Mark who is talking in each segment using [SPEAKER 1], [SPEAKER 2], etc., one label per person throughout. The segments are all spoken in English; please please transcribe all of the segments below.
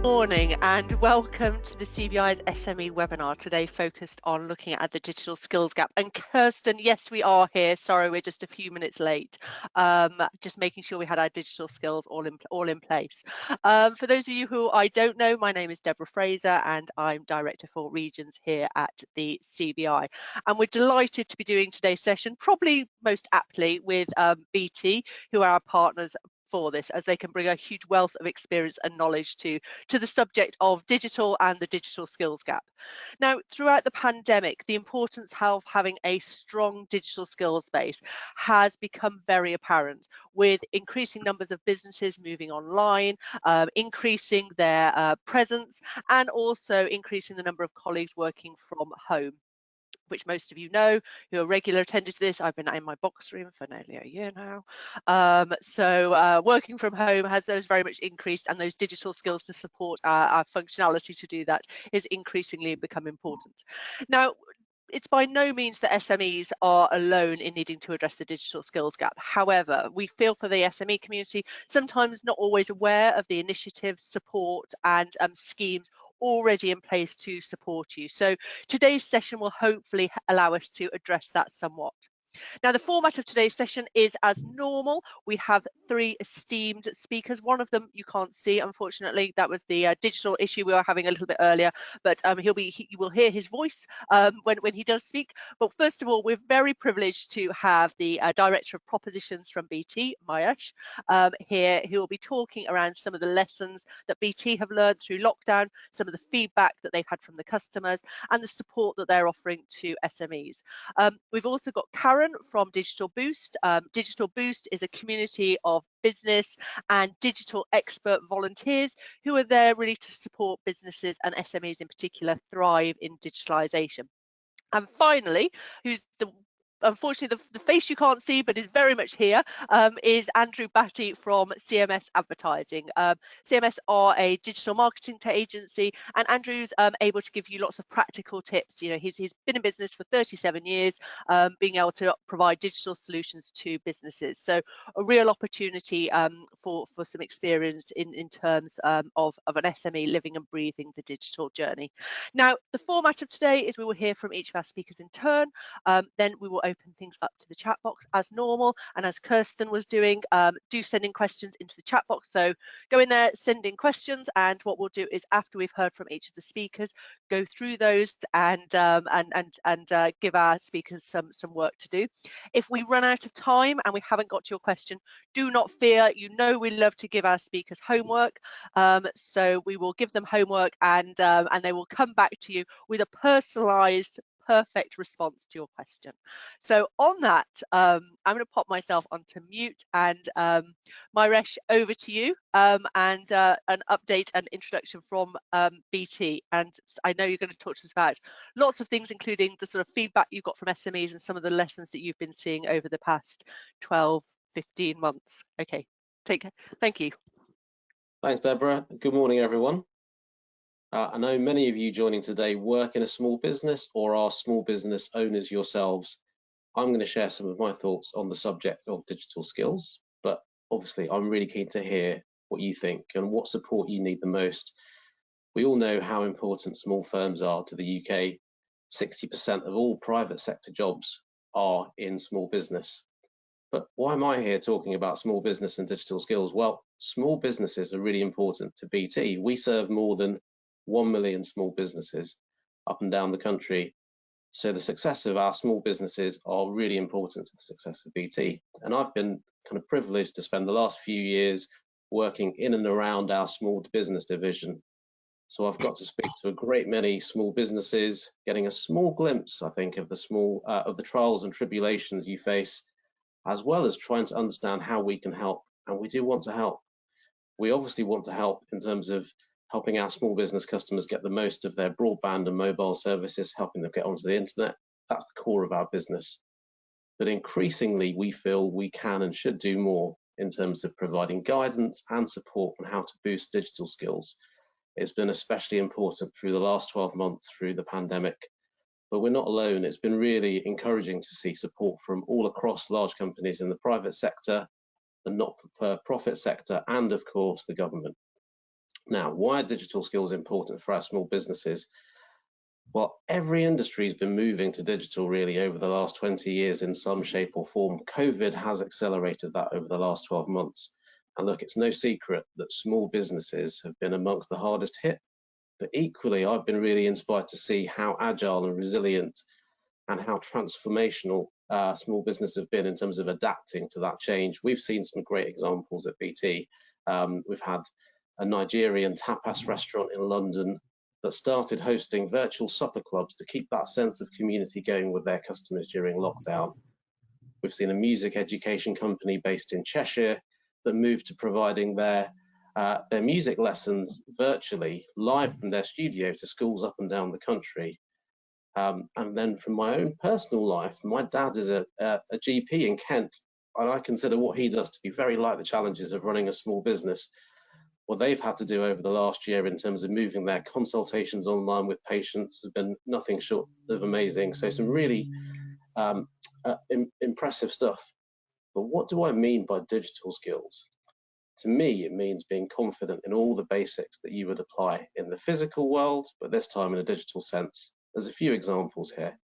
[SPEAKER 1] morning and welcome to the CBI's SME webinar today, focused on looking at the digital skills gap. And Kirsten, yes, we are here. Sorry, we're just a few minutes late. Just making sure we had our digital skills all in place. For those of you who I don't know, my name is Deborah Fraser and I'm Director for Regions here at the CBI. And we're delighted to be doing today's session, probably most aptly with BT, who are our partners for this, as they can bring a huge wealth of experience and knowledge to the subject of digital and the digital skills gap. Now, throughout the pandemic, the importance of having a strong digital skills base has become very apparent, with increasing numbers of businesses moving online, increasing their presence, and also increasing the number of colleagues working from home, which most of you know who are regular attendees to this. I've been in my box room for nearly a year now. So working from home has those very much increased, and those digital skills to support our functionality to do that is increasingly become important. Now, it's by no means that SMEs are alone in needing to address the digital skills gap. However, we feel for the SME community, sometimes not always aware of the initiatives, support and schemes already in place to support you. So today's session will hopefully allow us to address that somewhat. Now, the format of today's session is as normal. We have three esteemed speakers. One of them you can't see, unfortunately. That was the digital issue we were having a little bit earlier, but you will hear his voice when he does speak. But first of all, we're very privileged to have the Director of Propositions from BT, Mahesh, here, who will be talking around some of the lessons that BT have learned through lockdown, some of the feedback that they've had from the customers, and the support that they're offering to SMEs. We've also got Karen from Digital Boost. Digital Boost is a community of business and digital expert volunteers who are there really to support businesses and SMEs in particular thrive in digitalisation. And finally, who's unfortunately the face you can't see but is very much here, is Andrew Batty from CMS Advertising. CMS are a digital marketing agency, and Andrew's able to give you lots of practical tips. You know, he's been in business for 37 years, being able to provide digital solutions to businesses. So a real opportunity for some experience in terms of an SME living and breathing the digital journey. Now, the format of today is we will hear from each of our speakers in turn. Then we will open things up to the chat box as normal, and as Kirsten was doing, do send in questions into the chat box. So go in there, send in questions, and what we'll do is, after we've heard from each of the speakers, go through those and give our speakers some work to do. If we run out of time and we haven't got to your question, do not fear. You know we love to give our speakers homework, so we will give them homework, and they will come back to you with a personalised, perfect response to your question. So on that, I'm going to pop myself onto mute, and Mahesh, over to you, and an update and introduction from BT. And I know you're going to talk to us about lots of things, including the sort of feedback you got from SMEs and some of the lessons that you've been seeing over the past 12, 15 months. Okay, thank you.
[SPEAKER 2] Thanks, Deborah. Good morning, everyone. I know many of you joining today work in a small business or are small business owners yourselves. I'm going to share some of my thoughts on the subject of digital skills, but obviously I'm really keen to hear what you think and what support you need the most. We all know how important small firms are to the UK. 60% of all private sector jobs are in small business. But why am I here talking about small business and digital skills? Well, small businesses are really important to BT. We serve more than 1 million small businesses up and down the country. So the success of our small businesses are really important to the success of BT. And I've been kind of privileged to spend the last few years working in and around our small business division. So I've got to speak to a great many small businesses, getting a small glimpse, I think, of the trials and tribulations you face, as well as trying to understand how we can help. And we do want to help. We obviously want to help in terms of helping our small business customers get the most of their broadband and mobile services, helping them get onto the internet. That's the core of our business. But increasingly, we feel we can and should do more in terms of providing guidance and support on how to boost digital skills. It's been especially important through the last 12 months through the pandemic. But we're not alone. It's been really encouraging to see support from all across large companies in the private sector, the not-for-profit sector, and of course the government. Now, why are digital skills important for our small businesses? Well, every industry has been moving to digital really over the last 20 years in some shape or form. COVID has accelerated that over the last 12 months. And look, it's no secret that small businesses have been amongst the hardest hit. But equally, I've been really inspired to see how agile and resilient and how transformational small businesses have been in terms of adapting to that change. We've seen some great examples at BT. We've had a Nigerian tapas restaurant in London that started hosting virtual supper clubs to keep that sense of community going with their customers during lockdown. We've seen a music education company based in Cheshire that moved to providing their music lessons virtually live from their studio to schools up and down the country. And then from my own personal life, my dad is a GP in Kent, and I consider what he does to be very like the challenges of running a small business. What they've had to do over the last year in terms of moving their consultations online with patients has been nothing short of amazing. So some really impressive stuff. But what do I mean by digital skills? To me, it means being confident in all the basics that you would apply in the physical world, but this time in a digital sense. There's a few examples here.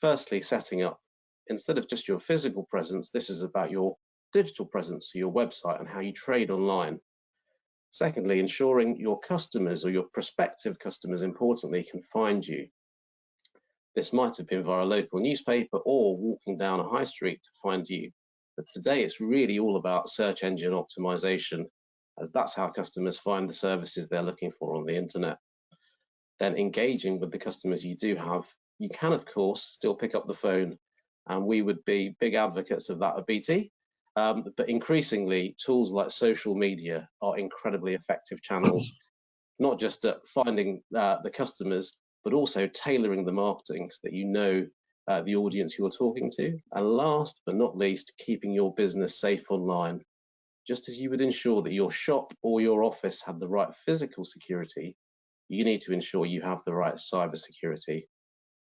[SPEAKER 2] Firstly, setting up. Instead of just your physical presence, this is about your digital presence, so your website and how you trade online. Secondly, ensuring your customers or your prospective customers, importantly, can find you. This might have been via a local newspaper or walking down a high street to find you. But today it's really all about search engine optimization, as that's how customers find the services they're looking for on the internet. Then engaging with the customers you do have, you can of course still pick up the phone, and we would be big advocates of that at BT. But increasingly, tools like social media are incredibly effective channels, not just at finding the customers, but also tailoring the marketing so that you know the audience you're talking to. And last but not least, keeping your business safe online. Just as you would ensure that your shop or your office had the right physical security, you need to ensure you have the right cyber security.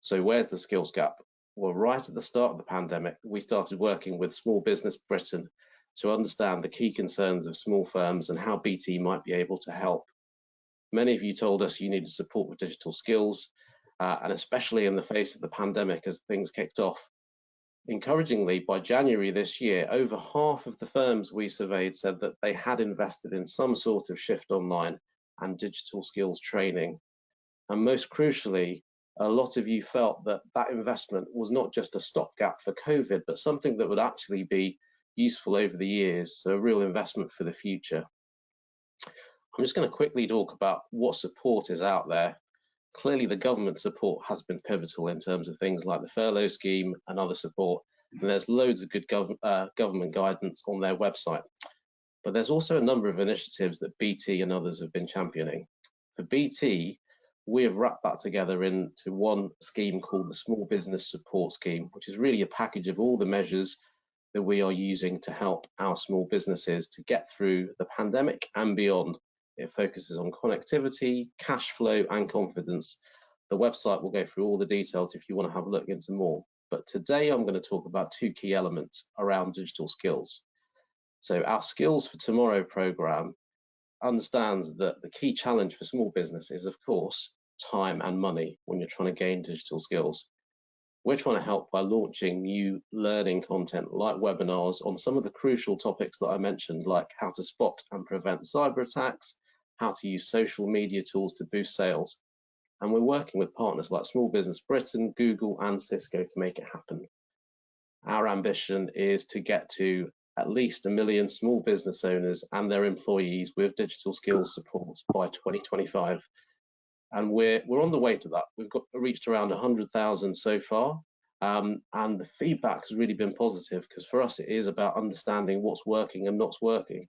[SPEAKER 2] So where's the skills gap? Well, right at the start of the pandemic, we started working with Small Business Britain to understand the key concerns of small firms and how BT might be able to help. Many of you told us you needed support with digital skills, and especially in the face of the pandemic as things kicked off. Encouragingly, by January this year, over half of the firms we surveyed said that they had invested in some sort of shift online and digital skills training. And most crucially, a lot of you felt that that investment was not just a stopgap for COVID, but something that would actually be useful over the years, so a real investment for the future. I'm just going to quickly talk about what support is out there. Clearly, the government support has been pivotal in terms of things like the furlough scheme and other support, and there's loads of good government guidance on their website. But there's also a number of initiatives that BT and others have been championing. For BT, we have wrapped that together into one scheme called the Small Business Support Scheme, which is really a package of all the measures that we are using to help our small businesses to get through the pandemic and beyond. It focuses on connectivity, cash flow, and confidence. The website will go through all the details if you want to have a look into more. But today I'm going to talk about two key elements around digital skills. So our Skills for Tomorrow program understands that the key challenge for small business is, of course, time and money when you're trying to gain digital skills. We're trying to help by launching new learning content like webinars on some of the crucial topics that I mentioned, like how to spot and prevent cyber attacks, how to use social media tools to boost sales. And we're working with partners like Small Business Britain, Google, and Cisco to make it happen. Our ambition is to get to at least 1 million small business owners and their employees with digital skills support by 2025. And we're on the way to that. We've reached around 100,000 so far, and the feedback has really been positive, because for us it is about understanding what's working and not working.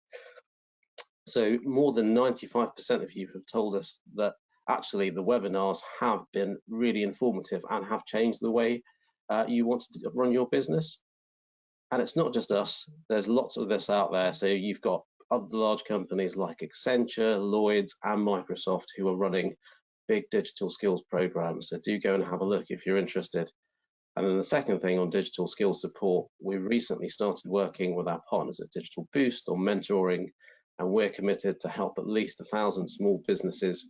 [SPEAKER 2] So more than 95% of you have told us that actually the webinars have been really informative and have changed the way you want to run your business. And it's not just us, there's lots of this out there. So you've got other large companies like Accenture, Lloyds, and Microsoft who are running big digital skills programs. So do go and have a look if you're interested. And then the second thing on digital skills support, we recently started working with our partners at Digital Boost on mentoring and we're committed to help at least 1,000 small businesses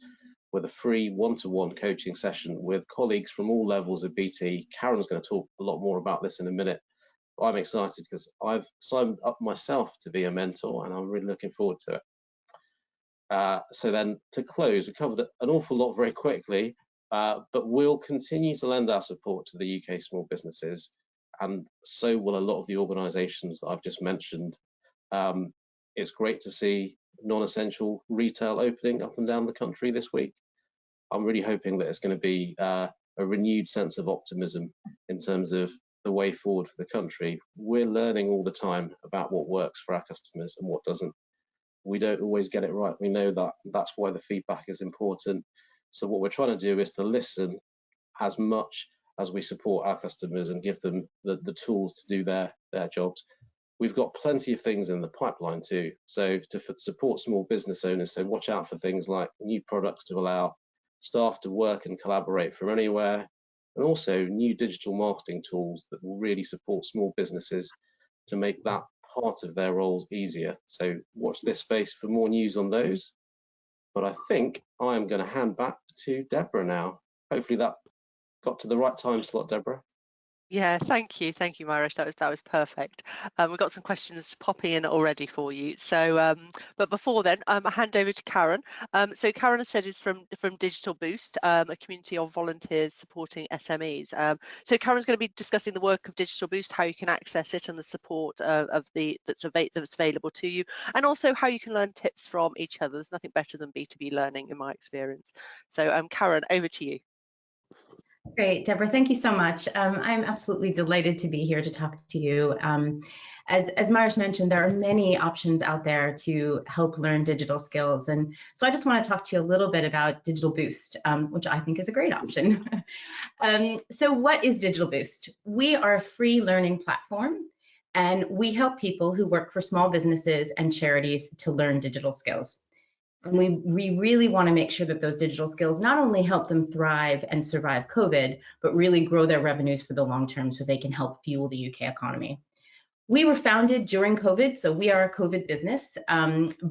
[SPEAKER 2] with a free one-to-one coaching session with colleagues from all levels of BT. Karen's going to talk a lot more about this in a minute. I'm excited because I've signed up myself to be a mentor, and I'm really looking forward to it. So then to close, we covered an awful lot very quickly, but we'll continue to lend our support to the UK small businesses, and so will a lot of the organisations that I've just mentioned. It's great to see non-essential retail opening up and down the country this week. I'm really hoping that it's going to be a renewed sense of optimism in terms of the way forward for the country. We're learning all the time about what works for our customers and what doesn't. We don't always get it right. We know that. That's why the feedback is important. So what we're trying to do is to listen as much as we support our customers and give them the tools to do their jobs. We've got plenty of things in the pipeline too. So to support small business owners, so watch out for things like new products to allow staff to work and collaborate from anywhere, and also new digital marketing tools that will really support small businesses to make that part of their roles easier. So watch this space for more news on those. But I think I am going to hand back to Deborah now. Hopefully that got to the right time slot, Deborah.
[SPEAKER 1] Yeah, thank you, Marish. That was perfect. We've got some questions popping in already for you. So, but before then, I hand over to Karen. So Karen has said is from Digital Boost, a community of volunteers supporting SMEs. So Karen's going to be discussing the work of Digital Boost, how you can access it, and the support that's available to you, and also how you can learn tips from each other. There's nothing better than B2B learning, in my experience. So, Karen, over to you.
[SPEAKER 3] Great, Deborah, thank you so much. I'm absolutely delighted to be here to talk to you. As Marish mentioned, there are many options out there to help learn digital skills. And so I just want to talk to you a little bit about Digital Boost, which I think is a great option. So what is Digital Boost? We are a free learning platform, and we help people who work for small businesses and charities to learn digital skills. And we really want to make sure that those digital skills not only help them thrive and survive COVID, but really grow their revenues for the long term so they can help fuel the UK economy. We were founded during COVID, so we are a COVID business.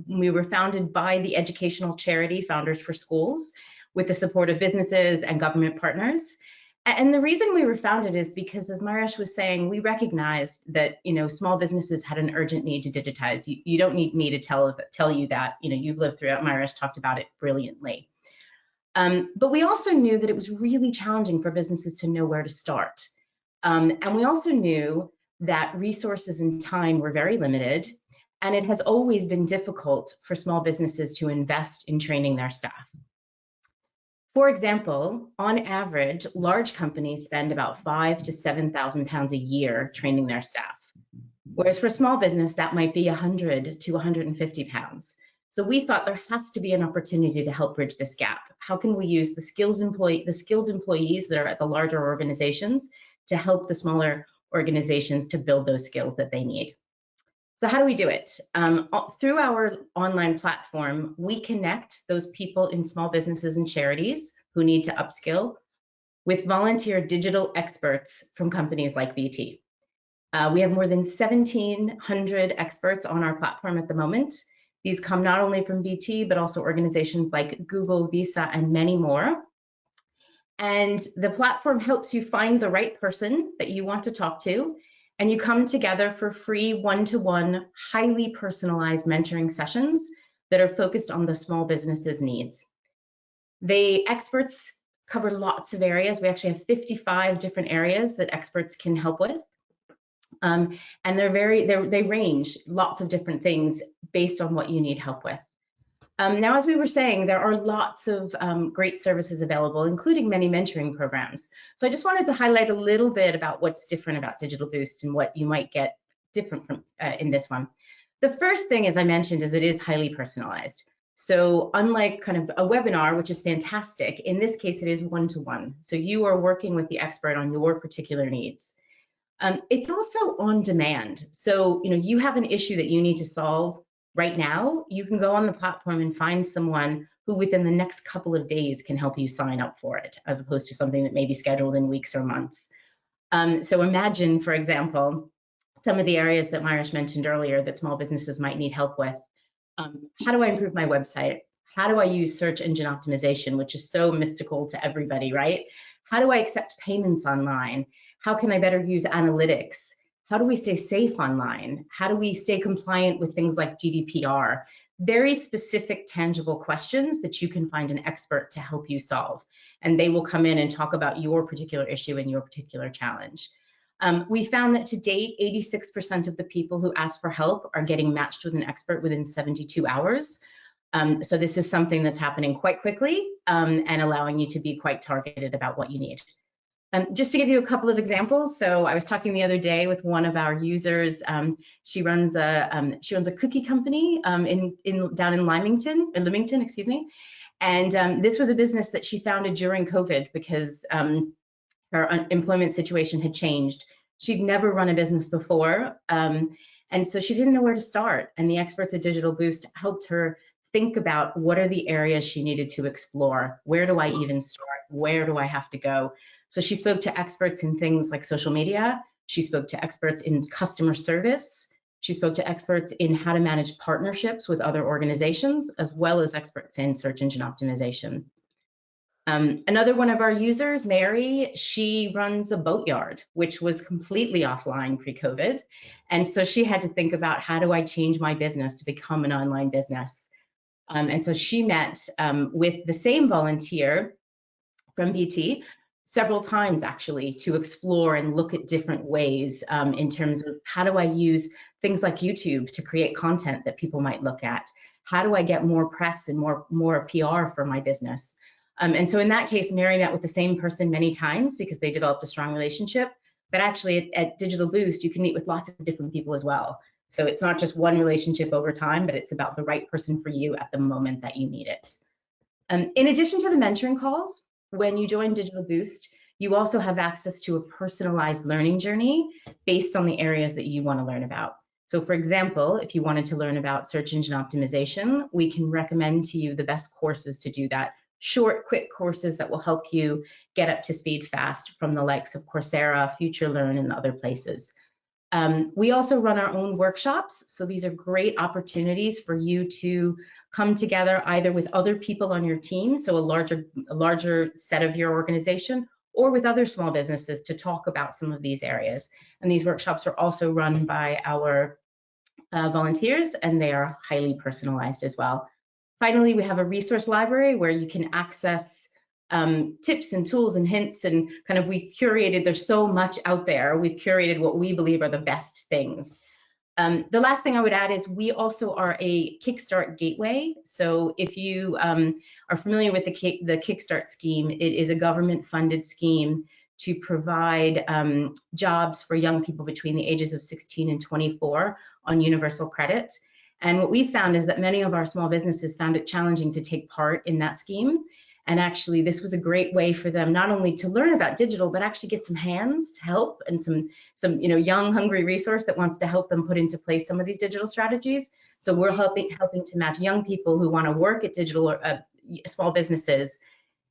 [SPEAKER 3] We were founded by the educational charity Founders for Schools with the support of businesses and government partners. And the reason we were founded is because, as Marish was saying, we recognized that small businesses had an urgent need to digitize. You don't need me to tell you that. You've lived through it. Marish talked about it brilliantly. But we also knew that it was really challenging for businesses to know where to start. And we also knew that resources and time were very limited, and it has always been difficult for small businesses to invest in training their staff. For example, on average, large companies spend about £5,000 to £7,000 a year training their staff, whereas for a small business, that might be £100 to £150. So we thought there has to be an opportunity to help bridge this gap. How can we use the skilled employees that are at the larger organizations to help the smaller organizations to build those skills that they need? So how do we do it? Through our online platform, we connect those people in small businesses and charities who need to upskill with volunteer digital experts from companies like BT. We have more than 1,700 experts on our platform at the moment. These come not only from BT, but also organizations like Google, Visa, and many more. And the platform helps you find the right person that you want to talk to, and you come together for free one-to-one, highly personalized mentoring sessions that are focused on the small business's needs. The experts cover lots of areas. We actually have 55 different areas that experts can help with. And they range lots of different things based on what you need help with. Now, as we were saying, there are lots of great services available, including many mentoring programs. So I just wanted to highlight a little bit about what's different about Digital Boost and what you might get different from in this one. The first thing, as I mentioned, is it is highly personalized. So unlike kind of a webinar, which is fantastic, in this case, it is one-to-one. So you are working with the expert on your particular needs. It's also on demand. So you have an issue that you need to solve right now, you can go on the platform and find someone who within the next couple of days can help you sign up for it, as opposed to something that may be scheduled in weeks or months. So imagine, for example, some of the areas that Marish mentioned earlier that small businesses might need help with. How do I improve my website? How do I use search engine optimization, which is so mystical to everybody, right? How do I accept payments online? How can I better use analytics? How do we stay safe online? How do we stay compliant with things like GDPR? Very specific, tangible questions that you can find an expert to help you solve. And they will come in and talk about your particular issue and your particular challenge. We found that to date, 86% of the people who ask for help are getting matched with an expert within 72 hours. So this is something that's happening quite quickly and allowing you to be quite targeted about what you need. Just to give you a couple of examples, so I was talking the other day with one of our users. She runs a cookie company down in Lymington, excuse me. And this was a business that she founded during COVID because her employment situation had changed. She'd never run a business before, and so she didn't know where to start. And the experts at Digital Boost helped her think about what are the areas she needed to explore. Where do I even start? Where do I have to go? So she spoke to experts in things like social media. She spoke to experts in customer service. She spoke to experts in how to manage partnerships with other organizations, as well as experts in search engine optimization. Another one of our users, Mary, she runs a boatyard, which was completely offline pre-COVID. And so she had to think about, how do I change my business to become an online business? And so she met with the same volunteer from BT several times, actually, to explore and look at different ways in terms of, how do I use things like YouTube to create content that people might look at? How do I get more press and more PR for my business? And so in that case, Mary met with the same person many times because they developed a strong relationship. But actually at Digital Boost, you can meet with lots of different people as well. So it's not just one relationship over time, but it's about the right person for you at the moment that you need it. In addition to the mentoring calls, when you join Digital Boost, you also have access to a personalized learning journey based on the areas that you want to learn about. So for example, if you wanted to learn about search engine optimization, we can recommend to you the best courses to do that. Short, quick courses that will help you get up to speed fast from the likes of Coursera, FutureLearn, and other places. We also run our own workshops. So these are great opportunities for you to come together either with other people on your team, so a larger set of your organization, or with other small businesses to talk about some of these areas. And these workshops are also run by our volunteers, and they are highly personalized as well. Finally, we have a resource library where you can access tips and tools and hints, and kind of we've curated, there's so much out there, we've curated what we believe are the best things. The last thing I would add is we also are a Kickstart gateway. So if you are familiar with the Kickstart scheme, it is a government-funded scheme to provide jobs for young people between the ages of 16 and 24 on universal credit. And what we found is that many of our small businesses found it challenging to take part in that scheme. And actually, this was a great way for them not only to learn about digital, but actually get some hands to help and some young, hungry resource that wants to help them put into place some of these digital strategies. So we're helping to match young people who want to work at digital or small businesses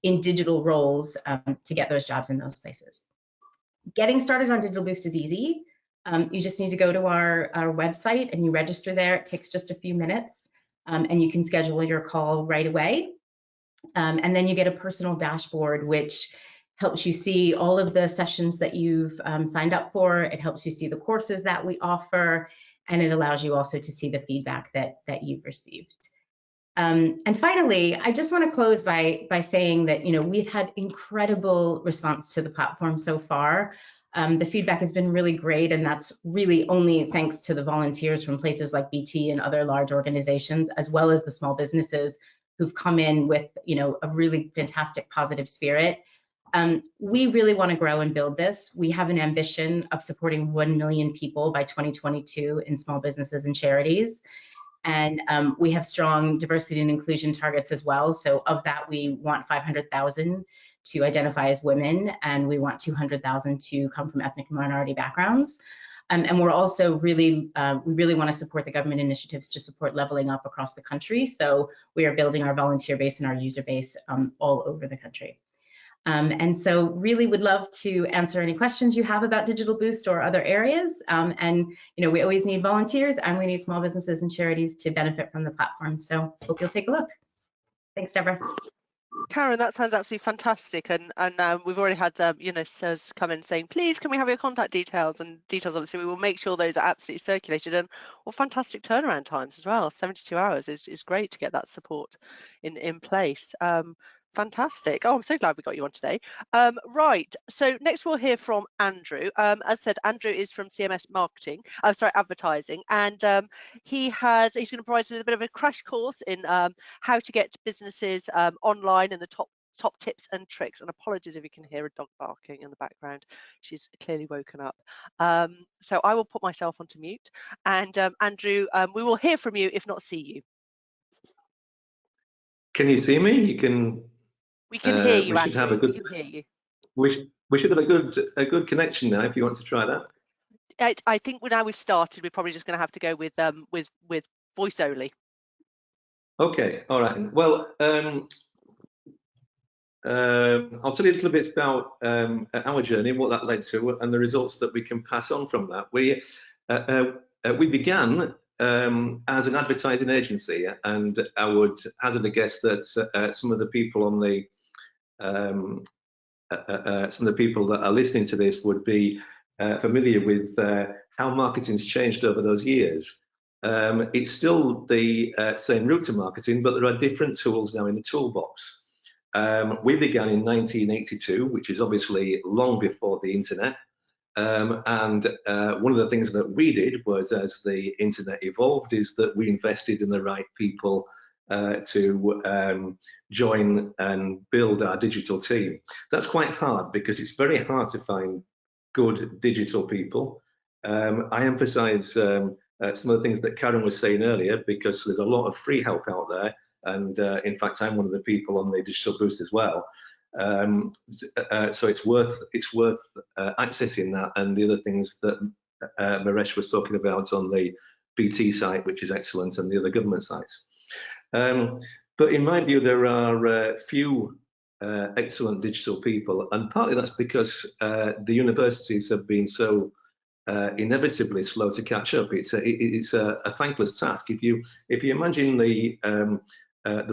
[SPEAKER 3] in digital roles to get those jobs in those places. Getting started on Digital Boost is easy. You just need to go to our website and you register there. It takes just a few minutes, and you can schedule your call right away. And then you get a personal dashboard, which helps you see all of the sessions that you've signed up for. It helps you see the courses that we offer, and it allows you also to see the feedback that you've received. And finally, I just want to close by saying that we've had incredible response to the platform so far. The feedback has been really great, and that's really only thanks to the volunteers from places like BT and other large organizations, as well as the small businesses who've come in with a really fantastic positive spirit. We really want to grow and build this. We have an ambition of supporting 1 million people by 2022 in small businesses and charities. And we have strong diversity and inclusion targets as well. So of that, we want 500,000 to identify as women, and we want 200,000 to come from ethnic minority backgrounds. And we're also we really want to support the government initiatives to support leveling up across the country. So we are building our volunteer base and our user base all over the country. And so really would love to answer any questions you have about Digital Boost or other areas. And we always need volunteers, and we need small businesses and charities to benefit from the platform. So hope you'll take a look. Thanks, Deborah.
[SPEAKER 1] Karen, that sounds absolutely fantastic, and we've already had Suz come in saying, please can we have your contact details, and details obviously we will make sure those are absolutely circulated, and fantastic turnaround times as well. 72 hours is great to get that support in place. Fantastic. Oh, I'm so glad we got you on today. Right, so next we'll hear from Andrew. As I said, Andrew is from CMS Marketing, Advertising, and he's going to provide us with a bit of a crash course in how to get businesses online and the top tips and tricks. And apologies if you can hear a dog barking in the background. She's clearly woken up. So I will put myself onto mute, and Andrew, we will hear from you, if not see you.
[SPEAKER 4] Can you see me? You can.
[SPEAKER 1] We can hear you,
[SPEAKER 4] we should
[SPEAKER 1] Andrew.
[SPEAKER 4] have a good.
[SPEAKER 1] We can hear you.
[SPEAKER 4] We should have a good connection now. If you want to try that.
[SPEAKER 1] I think now we've started, we're probably just going to have to go with voice only.
[SPEAKER 4] Okay. All right. Well, I'll tell you a little bit about our journey, what that led to, and the results that we can pass on from that. We began as an advertising agency, and I would hazard a guess that some of the people on the some of the people that are listening to this would be familiar with how marketing's changed over those years. It's still the same route to marketing, but there are different tools now in the toolbox. We began in 1982, which is obviously long before the internet. And one of the things that we did was, as the internet evolved, is that we invested in the right people to join and build our digital team. That's quite hard because it's very hard to find good digital people. I emphasize some of the things that Karen was saying earlier, because there's a lot of free help out there. And in fact, I'm one of the people on the Digital Boost as well. So it's worth accessing that, and the other things that Maresh was talking about on the BT site, which is excellent, and the other government sites. But in my view, there are few excellent digital people, and partly that's because the universities have been so inevitably slow to catch up. It's a thankless task. If you imagine the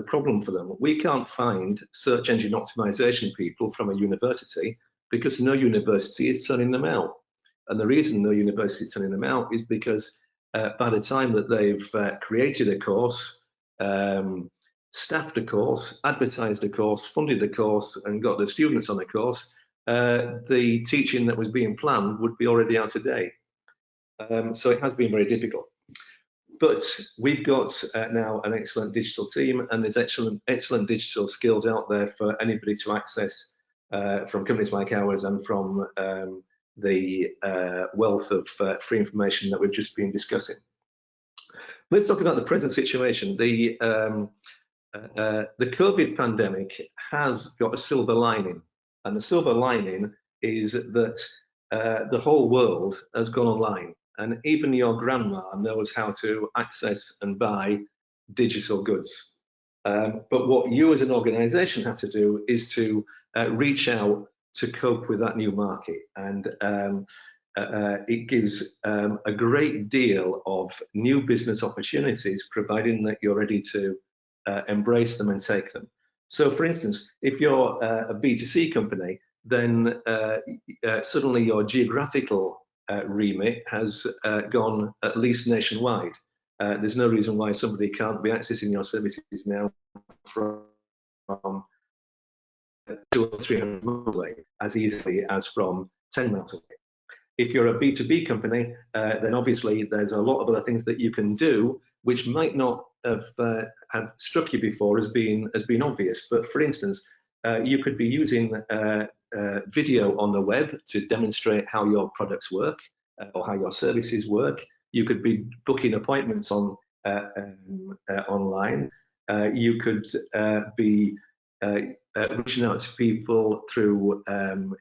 [SPEAKER 4] problem for them, we can't find search engine optimization people from a university because no university is turning them out. And the reason no university is turning them out is because by the time that they've created a course, staffed a course, advertised a course, funded a course, and got the students on the course, the teaching that was being planned would be already out of date. So it has been very difficult. But we've got now an excellent digital team, and there's excellent digital skills out there for anybody to access from companies like ours and from the wealth of free information that we've just been discussing. Let's talk about the present situation. The COVID pandemic has got a silver lining, and the silver lining is that the whole world has gone online. And even your grandma knows how to access and buy digital goods. But what you as an organization have to do is to reach out to cope with that new market. And it gives a great deal of new business opportunities, providing that you're ready to embrace them and take them. So for instance, if you're a B2C company, then suddenly your geographical remit has gone at least nationwide. There's no reason why somebody can't be accessing your services now from 200 or 300 miles away as easily as from 10 miles away. If you're a B2B company, then obviously there's a lot of other things that you can do which might not have struck you before as being obvious. But for instance, you could be using video on the web to demonstrate how your products work or how your services work. You could be booking appointments on online. You could be reaching out to people through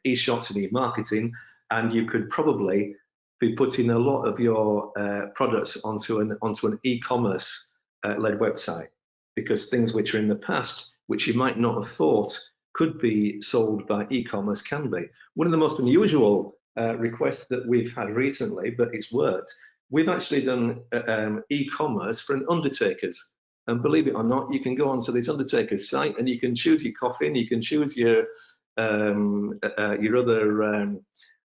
[SPEAKER 4] e-shots and e-marketing, and you could probably be putting a lot of your products onto an e-commerce led website, because things which are in the past, which you might not have thought could be sold by e-commerce can be. One of the most unusual requests that we've had recently, but it's worked, we've actually done e-commerce for an undertaker's. And believe it or not, you can go onto this undertaker's site and you can choose your coffin, you can choose your other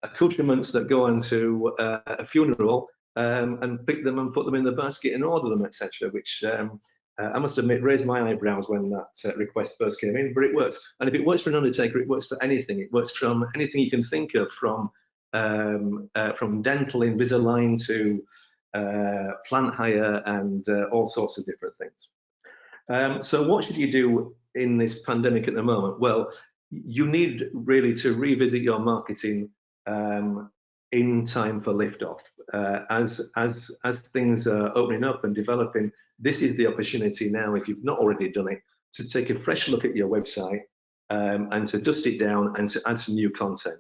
[SPEAKER 4] accoutrements that go into a funeral, and pick them and put them in the basket and order them, etc. Which I must admit raised my eyebrows when that request first came in, but it works. And if it works for an undertaker, it works for anything. It works from anything you can think of, from dental Invisalign to plant hire and all sorts of different things. So what should you do in this pandemic at the moment? Well, you need really to revisit your marketing in time for liftoff. As things are opening up and developing, this is the opportunity now, if you've not already done it, to take a fresh look at your website and to dust it down and to add some new content.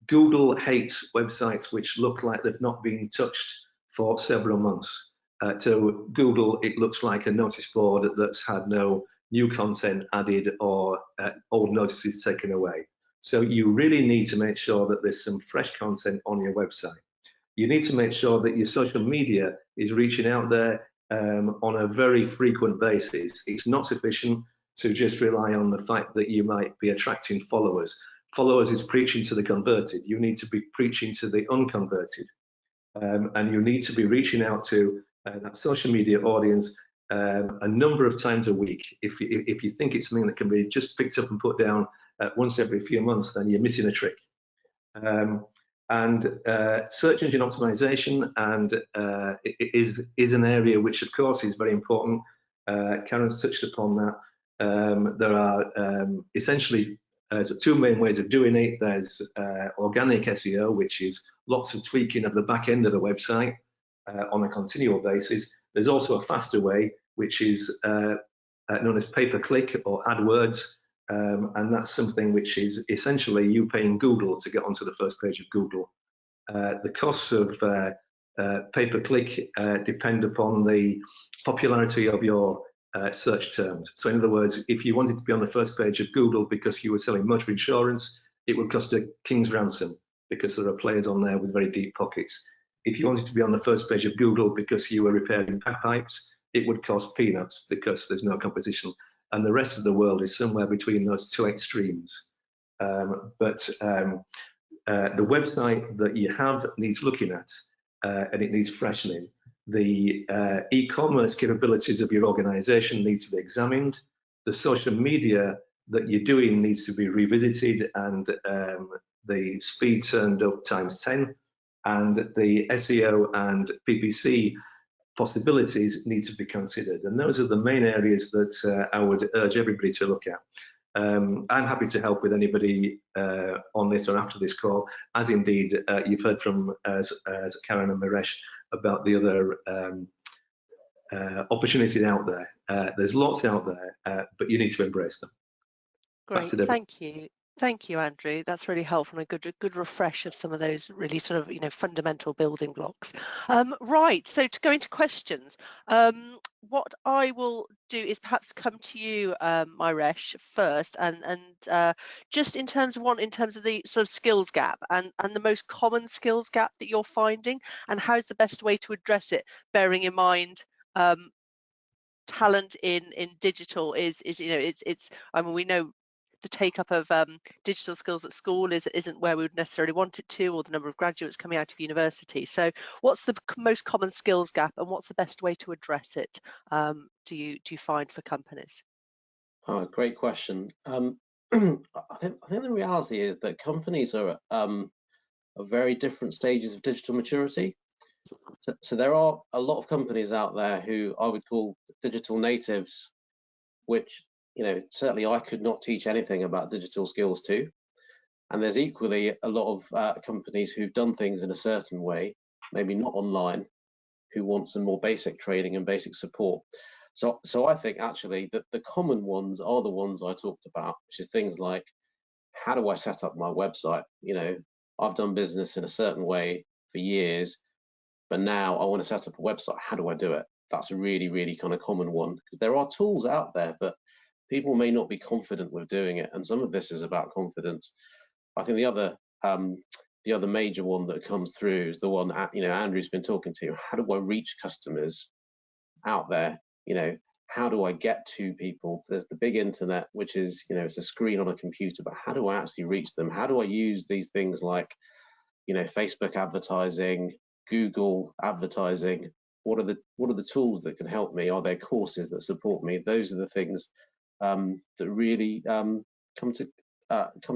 [SPEAKER 4] Google hates websites which look like they've not been touched for several months. To Google, it looks like a notice board that's had no new content added or old notices taken away. So you really need to make sure that there's some fresh content on your website. You need to make sure that your social media is reaching out there on a very frequent basis. It's not sufficient to just rely on the fact that you might be attracting followers. Followers is preaching to the converted. You need to be preaching to the unconverted. And you need to be reaching out to that social media audience a number of times a week. If you think it's something that can be just picked up and put down once every few months, then you're missing a trick. And search engine optimization is an area which, of course, is very important. Karen's touched upon that. There are essentially two main ways of doing it. There's organic SEO, which is lots of tweaking of the back end of the website on a continual basis. There's also a faster way, which is known as pay-per-click or AdWords, and that's something which is essentially you paying Google to get onto the first page of Google. The costs of pay-per-click depend upon the popularity of your search terms. So in other words, if you wanted to be on the first page of Google because you were selling motor insurance, it would cost a king's ransom because there are players on there with very deep pockets. If you wanted to be on the first page of Google because you were repairing bagpipes, it would cost peanuts because there's no competition. And the rest of the world is somewhere between those two extremes. But the website that you have needs looking at, and it needs freshening. The e-commerce capabilities of your organization need to be examined. The social media that you're doing needs to be revisited and the speed turned up times 10. And the SEO and PPC possibilities need to be considered. And those are the main areas that I would urge everybody to look at. I'm happy to help with anybody on this or after this call, as indeed you've heard from as Karen and Maresh about the other opportunities out there. There's lots out there, but you need to embrace them.
[SPEAKER 1] Great, thank you. Thank you, Andrew. That's really helpful and a good refresh of some of those really sort of fundamental building blocks. Right, so to go into questions, what I will do is perhaps come to you, Maresh, first, and just in terms of the sort of skills gap and the most common skills gap that you're finding, and how's the best way to address it, bearing in mind talent in digital is it's I mean, we know the take up of digital skills at school isn't where we would necessarily want it to, or the number of graduates coming out of university. So what's the most common skills gap and what's the best way to address it, do you find, for companies?
[SPEAKER 2] Oh, great question. I think the reality is that companies are at very different stages of digital maturity. So there are a lot of companies out there who I would call digital natives, which certainly I could not teach anything about digital skills to. And there's equally a lot of companies who've done things in a certain way, maybe not online, who want some more basic training and basic support. So I think actually that the common ones are the ones I talked about, which is things like, how do I set up my website? I've done business in a certain way for years, but now I want to set up a website. How do I do it? That's a really, really kind of common one, because there are tools out there, but people may not be confident with doing it, and some of this is about confidence. I think the other major one that comes through is the one Andrew's been talking to. How do I reach customers out there? How do I get to people? There's the big internet, which is it's a screen on a computer, but how do I actually reach them? How do I use these things like Facebook advertising, Google advertising? What are the tools that can help me? Are there courses that support me? Those are the things that really come to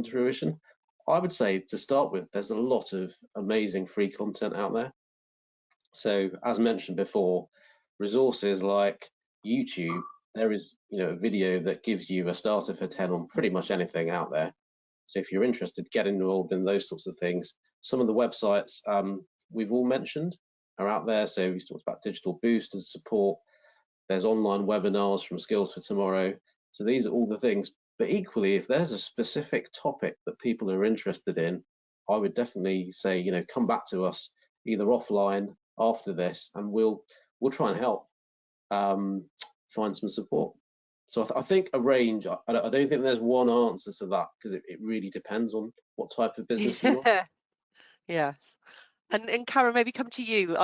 [SPEAKER 2] fruition. I would say, to start with, there's a lot of amazing free content out there. So as mentioned before, resources like YouTube, there is a video that gives you a starter for 10 on pretty much anything out there. So if you're interested, get involved in those sorts of things. Some of the websites we've all mentioned are out there. So we talked about Digital Boost as support. There's online webinars from Skills for Tomorrow. So these are all the things. But equally, if there's a specific topic that people are interested in, I would definitely say, come back to us either offline after this, and we'll try and help find some support. So I think a range. I don't think there's one answer to that, because it really depends on what type of business you are.
[SPEAKER 1] Yeah. And Karen, maybe come to you,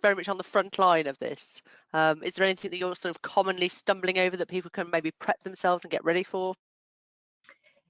[SPEAKER 1] very much on the front line of this. Is there anything that you're sort of commonly stumbling over that people can maybe prep themselves and get ready for?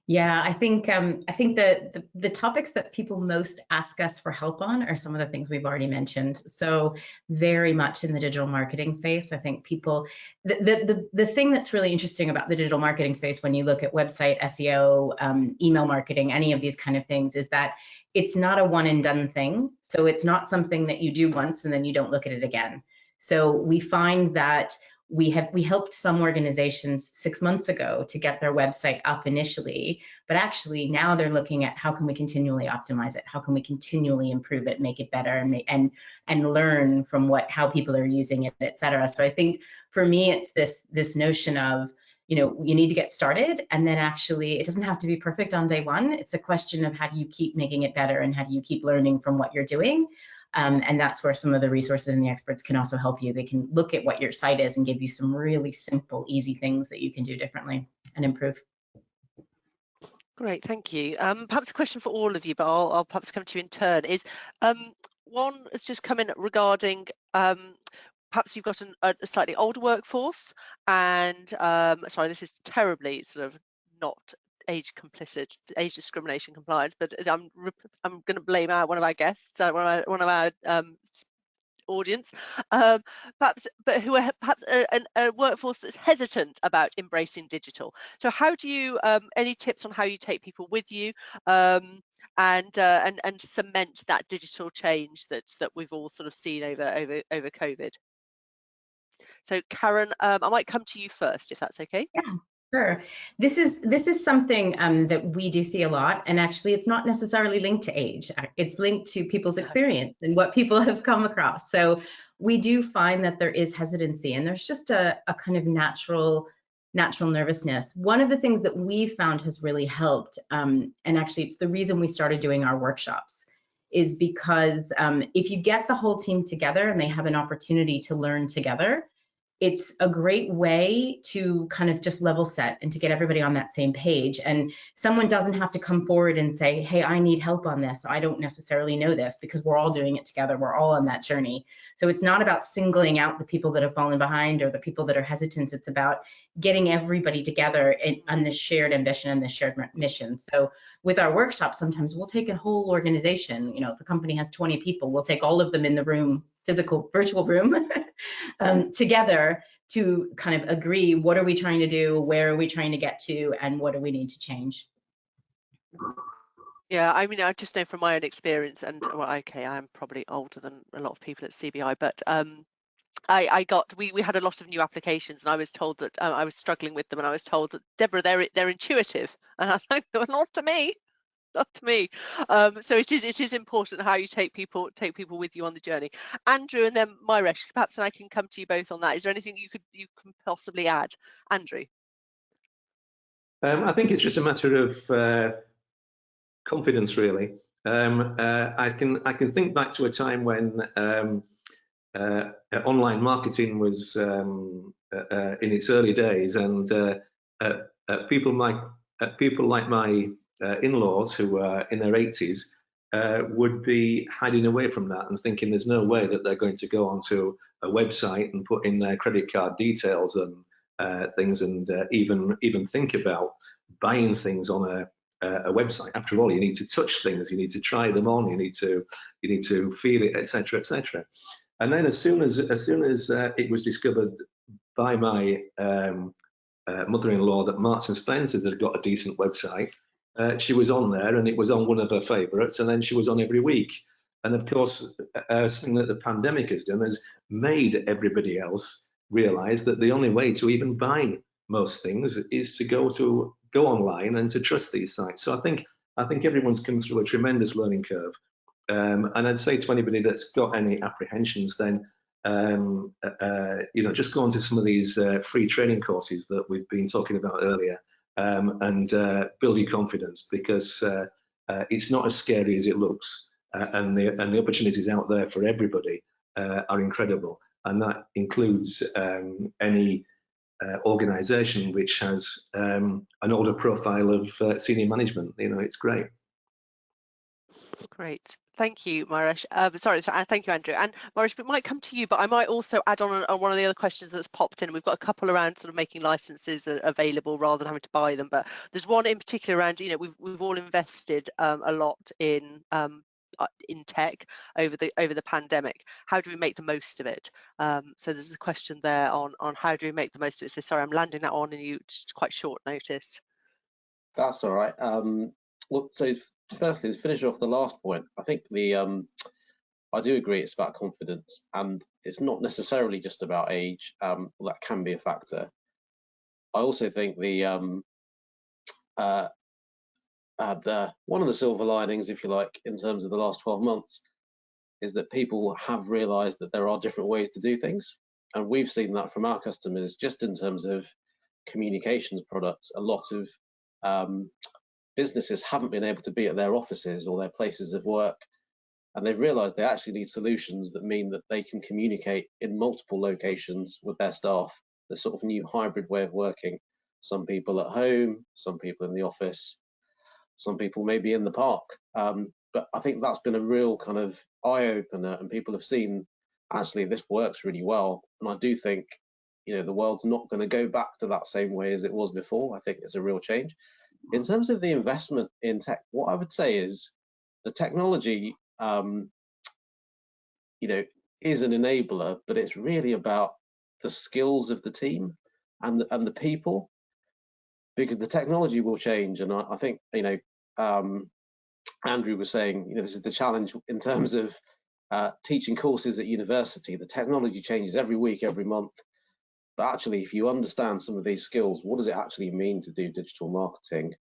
[SPEAKER 3] Yeah, I think the topics that people most ask us for help on are some of the things we've already mentioned. So very much in the digital marketing space. I think people, the thing that's really interesting about the digital marketing space when you look at website SEO, email marketing, any of these kind of things, is that it's not a one and done thing. So it's not something that you do once and then you don't look at it again. So we find that we helped some organizations 6 months ago to get their website up initially, but actually now they're looking at how can we continually optimize it, how can we continually improve it, make it better, and learn from how people are using it, et cetera. So I think for me it's this notion of you need to get started, and then actually it doesn't have to be perfect on day one. It's a question of how do you keep making it better and how do you keep learning from what you're doing. And that's where some of the resources and the experts can also help you. They can look at what your site is and give you some really simple, easy things that you can do differently and improve.
[SPEAKER 1] Great, thank you. Perhaps a question for all of you, but I'll perhaps come to you in turn. Is one has just come in regarding perhaps you've got a slightly older workforce, and sorry, this is terribly sort of not age discrimination compliant, but I'm going to blame one of our guests, one of our audience, perhaps, but who are perhaps a workforce that's hesitant about embracing digital. So how do you, any tips on how you take people with you and cement that digital change that we've all sort of seen over COVID? So Karen, I might come to you first, if that's okay.
[SPEAKER 3] Yeah. Sure. This is something that we do see a lot, and actually it's not necessarily linked to age. It's linked to people's experience and what people have come across. So we do find that there is hesitancy, and there's just a kind of natural nervousness. One of the things that we found has really helped, and actually it's the reason we started doing our workshops, is because if you get the whole team together and they have an opportunity to learn together, it's a great way to kind of just level set and to get everybody on that same page. And someone doesn't have to come forward and say, hey, I need help on this. I don't necessarily know this, because we're all doing it together. We're all on that journey. So it's not about singling out the people that have fallen behind or the people that are hesitant. It's about getting everybody together on this shared ambition and this shared mission. So with our workshops, sometimes we'll take a whole organization. If a company has 20 people, we'll take all of them in the room, virtual room, together to kind of agree, what are we trying to do, where are we trying to get to, and what do we need to change?
[SPEAKER 1] Yeah, I mean, I just know from my own experience, and well, okay, I'm probably older than a lot of people at CBI, but we had a lot of new applications, and I was told that I was struggling with them, and I was told that, Deborah, they're intuitive, and I thought, well, not to me. Not to me. So it is important how you take people with you on the journey. Andrew, and then Myresh, perhaps I can come to you both on that. Is there anything you can possibly add, Andrew?
[SPEAKER 4] I think it's just a matter of confidence, really. I can think back to a time when online marketing was in its early days, and people like my in-laws who are in their 80s would be hiding away from that and thinking there's no way that they're going to go onto a website and put in their credit card details and things, and even think about buying things on a website. After all, you need to touch things, you need to try them on, you need to feel it, etc., etc. And then as soon as it was discovered by my mother-in-law that Marks and Spencer's had got a decent website, she was on there, and it was on one of her favourites, and then she was on every week. And of course, something that the pandemic has done has made everybody else realise that the only way to even buy most things is to go online and to trust these sites. So I think everyone's come through a tremendous learning curve. And I'd say to anybody that's got any apprehensions, then just go onto some of these free training courses that we've been talking about earlier, and build your confidence, because it's not as scary as it looks, and the opportunities out there for everybody are incredible, and that includes any organisation which has an older profile of senior management. It's great.
[SPEAKER 1] Great. Thank you, Maresh. Thank you, Andrew. And Maresh, we might come to you, but I might also add on one of the other questions that's popped in. We've got a couple around sort of making licenses available rather than having to buy them. But there's one in particular around, we've all invested a lot in tech over the pandemic. How do we make the most of it? So there's a question there on how do we make the most of it. So sorry, I'm landing that on you just quite short notice.
[SPEAKER 2] That's all right. Well, so firstly, to finish off the last point, I think I do agree it's about confidence, and it's not necessarily just about age. That can be a factor. I also think one of the silver linings, if you like, in terms of the last 12 months, is that people have realised that there are different ways to do things, and we've seen that from our customers just in terms of communications products. A lot of businesses haven't been able to be at their offices or their places of work, and they've realised they actually need solutions that mean that they can communicate in multiple locations with their staff. The sort of new hybrid way of working. Some people at home, some people in the office, some people maybe in the park. But I think that's been a real kind of eye-opener, and people have seen actually this works really well. And I do think the world's not going to go back to that same way as it was before. I think it's a real change. In terms of the investment in tech, what I would say is the technology, is an enabler, but it's really about the skills of the team and the people, because the technology will change. And I think, Andrew was saying, this is the challenge in terms of teaching courses at university. The technology changes every week, every month. But actually, if you understand some of these skills, what does it actually mean to do digital marketing?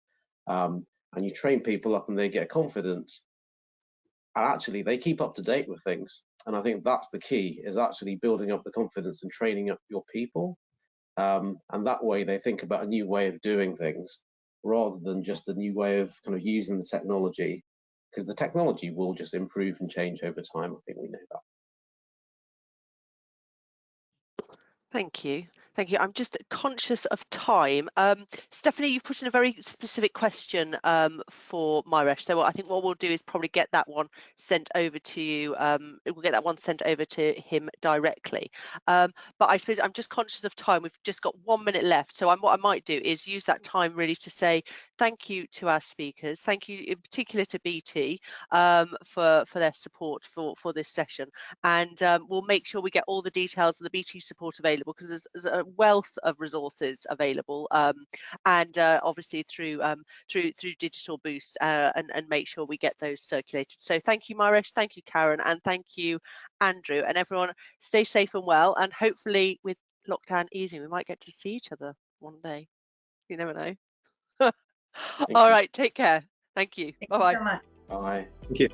[SPEAKER 2] And you train people up and they get confidence, and actually they keep up to date with things. And I think that's the key, is actually building up the confidence and training up your people. And that way they think about a new way of doing things rather than just a new way of kind of using the technology, because the technology will just improve and change over time. I think we know that.
[SPEAKER 1] Thank you. Thank you. I'm just conscious of time. Stephanie, you've put in a very specific question for Maresh. So I think what we'll do is probably get that one sent over to you. We'll get that one sent over to him directly. But I suppose I'm just conscious of time. We've just got 1 minute left. So what I might do is use that time really to say thank you to our speakers. Thank you in particular to BT for their support for this session. And we'll make sure we get all the details of the BT support available, because there's a wealth of resources available, and obviously through Digital Boost, and make sure we get those circulated. So thank you, Maresh, thank you, Karen, and thank you, Andrew, and everyone. Stay safe and well, and hopefully with lockdown easing, we might get to see each other one day. You never know. All right, take care. Thank you.
[SPEAKER 3] Thank
[SPEAKER 1] Bye-bye.
[SPEAKER 3] you so much.
[SPEAKER 2] Bye.
[SPEAKER 4] Thank you.